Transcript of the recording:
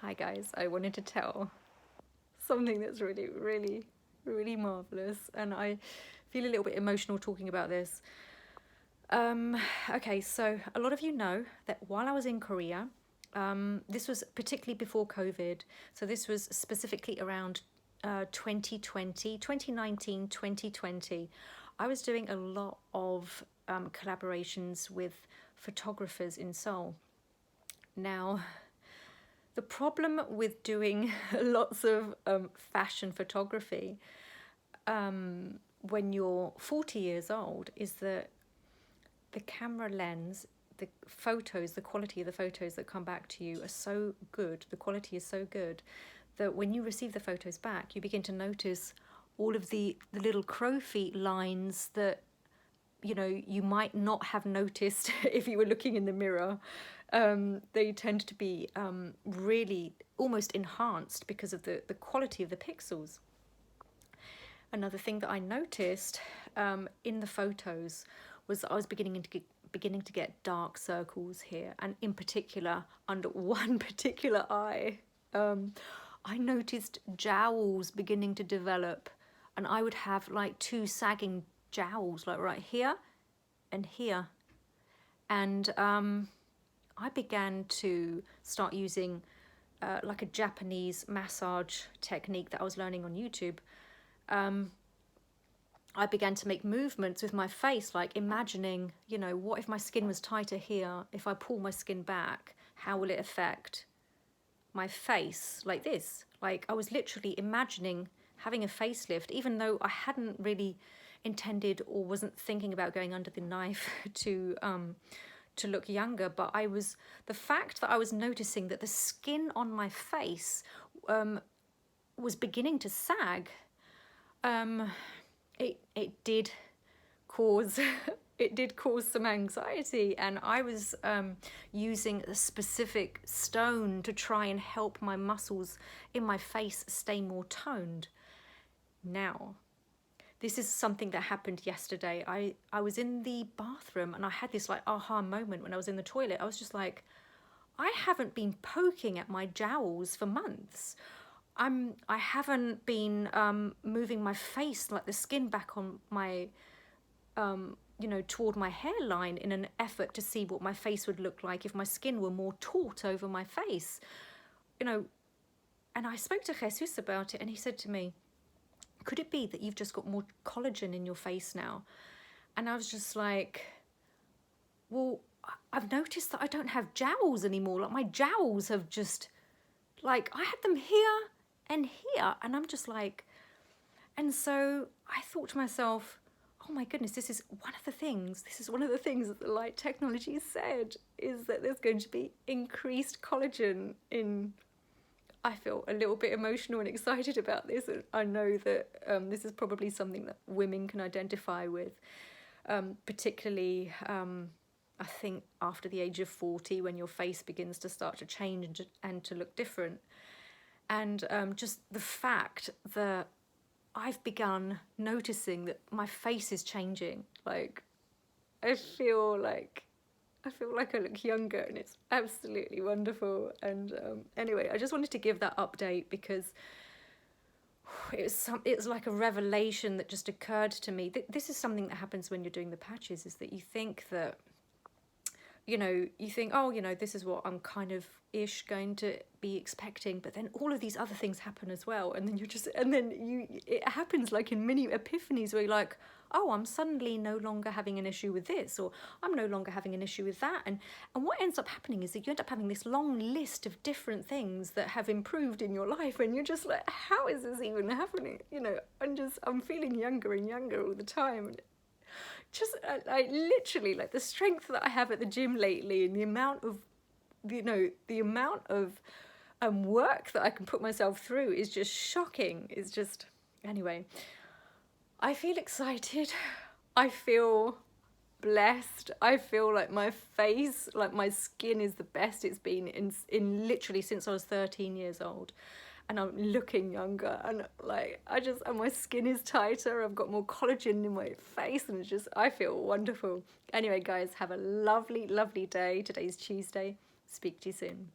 Hi guys, I wanted to tell something that's really marvelous, and I feel a little bit emotional talking about this. Okay, so a lot of you know that while I was in Korea, this was particularly before COVID, so this was specifically around 2020, 2019, 2020. I was doing a lot of collaborations with photographers in Seoul. Now, the problem with doing lots of fashion photography when you're 40 years old is that the camera lens, the photos, the quality of the photos that come back to you are so good, the quality is so good, that when you receive the photos back, you begin to notice all of the little crow feet lines that you might not have noticed if you were looking in the mirror. They tend to be really almost enhanced because of the quality of the pixels. Another thing that I noticed in the photos was I was beginning to get dark circles here, and in particular under one particular eye. I noticed jowls beginning to develop, and I would have like two sagging jowls, like right here and here. And I began to start using like a Japanese massage technique that I was learning on YouTube. I began to make movements with my face, like imagining, what if my skin was tighter here? If I pull my skin back, how will it affect my face? Like this. Like I was literally imagining having a facelift, even though I hadn't really intended or wasn't thinking about going under the knife to look younger. But the fact that I was noticing that the skin on my face was beginning to sag. It did cause some anxiety, and I was using a specific stone to try and help my muscles in my face stay more toned. Now, this is something that happened yesterday. I was in the bathroom and I had this like aha moment when I was in the toilet. I was just like, I haven't been poking at my jowls for months. I haven't been moving my face, like the skin back on my, toward my hairline in an effort to see what my face would look like if my skin were more taut over my face. And I spoke to Jesus about it, and he said to me, could it be that you've just got more collagen in your face now? And I was just like, well, I've noticed that I don't have jowls anymore. Like my jowls have just, like I had them here and here, and I'm just like, and so I thought to myself, oh my goodness, this is one of the things that the light technology said, is that there's going to be increased collagen in. I feel a little bit emotional and excited about this, and I know that this is probably something that women can identify with, particularly I think after the age of 40, when your face begins to start to change and to look different. And just the fact that I've begun noticing that my face is changing. Like, I feel like I look younger, and it's absolutely wonderful. And anyway, I just wanted to give that update because it was like a revelation that just occurred to me. This is something that happens when you're doing the patches, is that you think that, oh, this is what I'm kind of going to be expecting, but then all of these other things happen as well, and then it happens like in mini epiphanies where you're like, oh, I'm suddenly no longer having an issue with this, or I'm no longer having an issue with that, and what ends up happening is that you end up having this long list of different things that have improved in your life, and you're just like, how is this even happening? I'm feeling younger and younger all the time. Just I literally, like, the strength that I have at the gym lately, and the amount of work that I can put myself through is just shocking. It's just, anyway, I feel excited. I feel blessed. I feel like my face, like my skin is the best it's been in literally since I was 13 years old. And I'm looking younger, and and my skin is tighter. I've got more collagen in my face, and I feel wonderful. Anyway, guys, have a lovely, lovely day. Today's Tuesday. Speak to you soon.